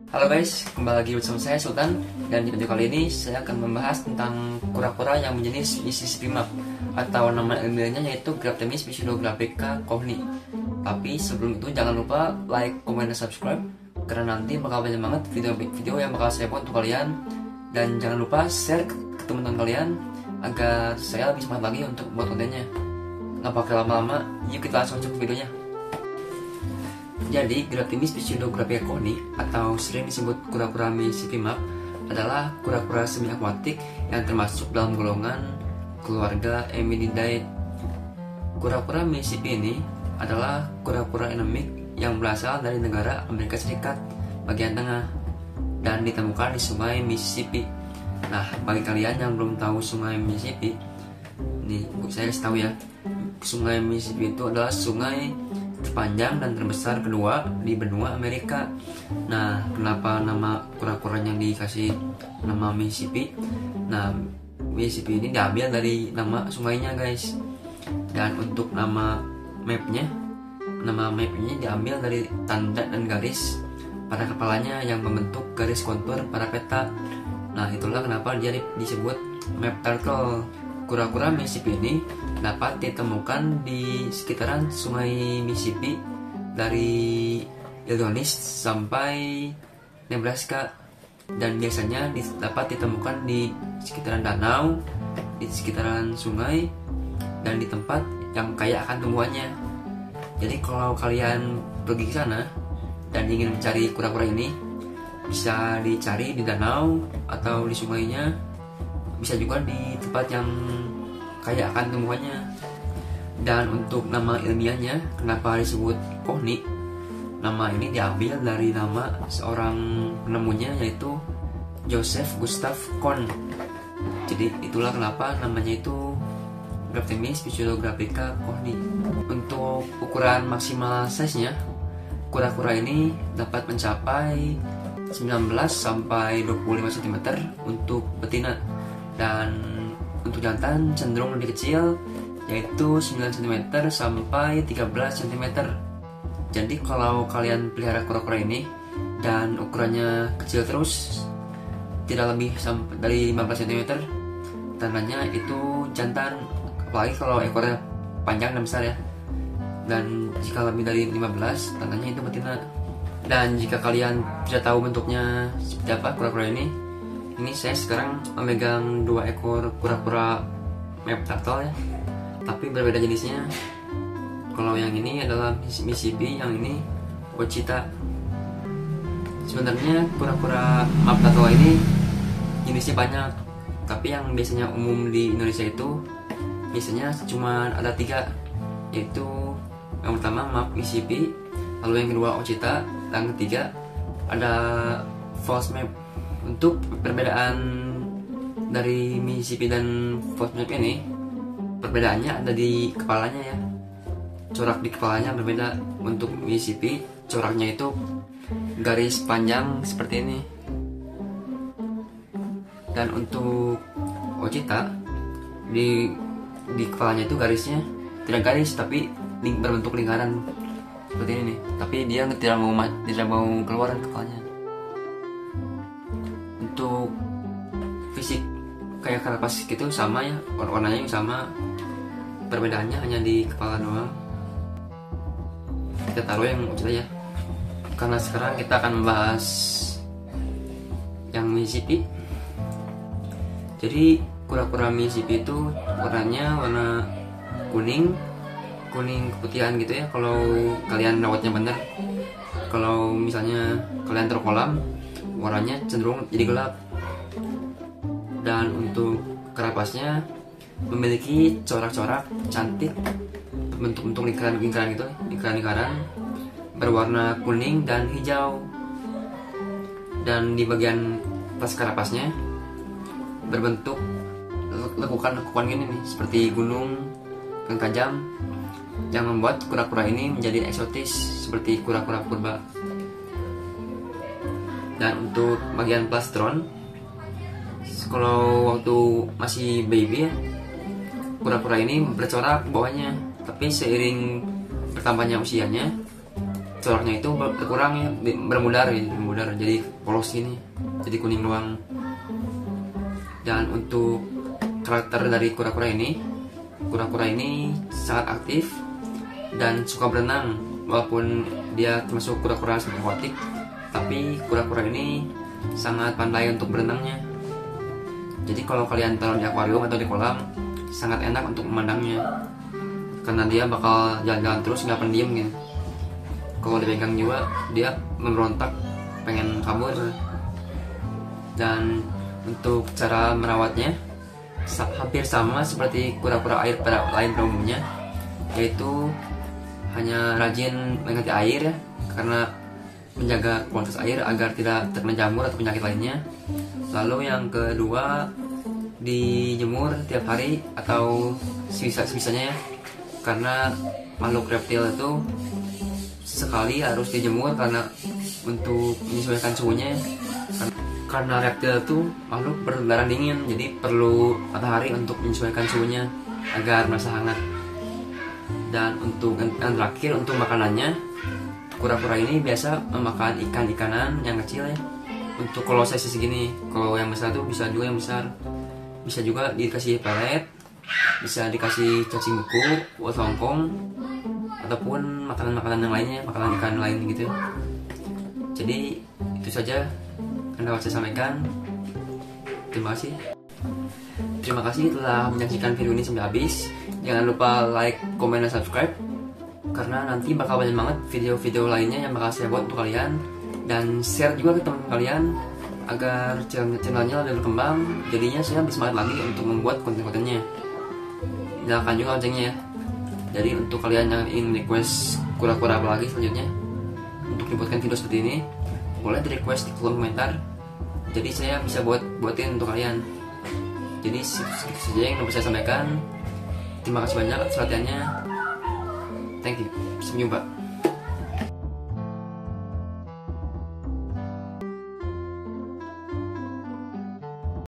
Halo guys, kembali lagi bersama saya Sultan. Dan di video kali ini saya akan membahas tentang kura-kura yang berjenis Mississippi Map, atau nama ilmiahnya yaitu Graptemis pseudographica cohni. Tapi sebelum itu jangan lupa like, comment, dan subscribe, karena nanti bakal banyak banget video-video yang bakal saya buat untuk kalian. Dan jangan lupa share ke teman-teman kalian agar saya lebih semangat lagi untuk buat kontennya. Nggak pakai lama-lama, yuk kita langsung masuk ke videonya. Jadi, Graptemis pseudographica cohni atau sering disebut kura-kura Mississippi Map adalah kura-kura semi akuatik yang termasuk dalam golongan keluarga Eminidae. Kura-kura Mississippi ini adalah kura-kura endemik yang berasal dari negara Amerika Serikat bagian tengah dan ditemukan di Sungai Mississippi. Nah, bagi kalian yang belum tahu Sungai Mississippi, nih saya kasih tahu ya. Sungai Mississippi itu adalah sungai terpanjang dan terbesar kedua di benua Amerika. Nah, kenapa nama kura-kuranya dikasih nama Mississippi? Nah, Mississippi ini diambil dari nama sungainya guys. Dan untuk nama mapnya diambil dari tanda dan garis pada kepalanya yang membentuk garis kontur pada peta. Nah, itulah kenapa dia disebut map turtle. Kura-kura Mississippi ini dapat ditemukan di sekitaran Sungai Mississippi dari Illinois sampai Nebraska, dan biasanya dapat ditemukan di sekitaran danau, di sekitaran sungai, dan di tempat yang kaya akan tumbuhannya. Jadi kalau kalian pergi ke sana dan ingin mencari kura-kura ini, bisa dicari di danau atau di sungainya, bisa juga di tempat yang kaya akan tumbuhannya. Dan untuk nama ilmiahnya, kenapa disebut cohni? Nama ini diambil dari nama seorang penemunya, yaitu Joseph Gustav Kohn. Jadi itulah kenapa namanya itu Graptemis pseudographica cohni. Untuk ukuran maksimal size-nya, kura-kura ini dapat mencapai 19 sampai 25 cm untuk betina, dan untuk jantan cenderung lebih kecil, yaitu 9 cm sampai 13 cm. Jadi kalau kalian pelihara kura-kura ini dan ukurannya kecil terus, tidak lebih dari 15 cm, tandanya itu jantan. Apalagi kalau ekornya panjang dan besar ya. Dan jika lebih dari 15, tandanya itu betina. Dan jika kalian tidak tahu bentuknya seperti apa kura-kura ini saya sekarang memegang 2 ekor kura-kura map turtle ya, tapi berbeda jenisnya. Kalau yang ini adalah Mississippi, yang ini Ouachita. Sebenarnya kura-kura map turtle ini jenisnya banyak, tapi yang biasanya umum di Indonesia itu biasanya cuma ada 3, yaitu yang pertama map Mississippi, lalu yang kedua Ouachita, dan ketiga ada false map. Untuk perbedaan dari Mississippi dan false map ini, perbedaannya ada di kepalanya ya. Corak di kepalanya berbeda. Untuk Mississippi, coraknya itu garis panjang seperti ini. Dan untuk Ouachita, di kepalanya itu garisnya tidak garis, tapi berbentuk lingkaran seperti ini. Tapi dia tidak mau keluar kepalanya. Untuk fisik kayak karapas gitu sama ya, warnanya sama, perbedaannya hanya di kepala doang. Kita taruh yang Ouachita ya, karena sekarang kita akan membahas yang Mississippi. Jadi kura-kura Mississippi itu warnanya warna kuning keputihan gitu ya, kalau kalian rawatnya bener. Kalau misalnya kalian taruh kolam, warnanya cenderung jadi gelap. Dan untuk karapasnya memiliki corak-corak cantik, bentuk lingkaran gitu, lingkaran berwarna kuning dan hijau. Dan di bagian atas karapasnya berbentuk lekukan gini nih, seperti gunung yang tajam, yang membuat kura-kura ini menjadi eksotis seperti kura-kura purba. Dan untuk bagian plastron, kalau waktu masih baby ya, kura-kura ini bercorak bawahnya, tapi seiring bertambahnya usianya, coraknya itu berkurang ya, bermudar jadi polos gini, jadi kuning doang. Dan untuk karakter dari kura-kura ini sangat aktif dan suka berenang. Walaupun dia termasuk kura-kura semi akuatik, tapi kura-kura ini sangat pandai untuk berenangnya. Jadi kalau kalian taruh di akuarium atau di kolam, sangat enak untuk memandangnya, karena dia bakal jalan-jalan terus, nggak pendiam gitu. Kalau dipegang juga dia memberontak, pengen kabur. Dan untuk cara merawatnya hampir sama seperti kura-kura air pada lain pada umumnya, yaitu hanya rajin mengganti air ya, karena menjaga kualitas air agar tidak terkena jamur atau penyakit lainnya. Lalu yang kedua, dijemur tiap hari atau sebisanya ya, karena makhluk reptil itu sekali harus dijemur karena untuk menyesuaikan suhunya. Karena reptil itu makhluk berdarah dingin, jadi perlu matahari untuk menyesuaikan suhunya agar merasa hangat. Dan untuk yang terakhir, untuk makanannya, kura-kura ini biasa memakan ikan-ikanan yang kecil ya. Untuk kalau size segini, kalau yang besar tuh bisa juga yang besar. Bisa juga dikasih pelet, bisa dikasih cacing beku, buat longkong, ataupun makanan-makanan yang lainnya, makanan ikan lain gitu. Jadi itu saja yang dapat saya sampaikan. Terima kasih. Terima kasih telah menyaksikan video ini sampai habis. Jangan lupa like, komen, dan subscribe, karena nanti bakal banyak banget video-video lainnya yang bakal saya buat untuk kalian. Dan share juga ke teman kalian agar channelnya lebih berkembang. Jadinya saya lebih semangat lagi untuk membuat konten-kontennya. Nyalakan juga loncengnya ya. Jadi untuk kalian yang ingin request kura-kura apa lagi selanjutnya untuk dibuatkan video seperti ini, boleh di request di kolom komentar. Jadi saya bisa buatin untuk kalian. Jadi segitu saja yang dapat saya sampaikan. Terima kasih banyak atas perhatiannya. Thank you. Sampai jumpa.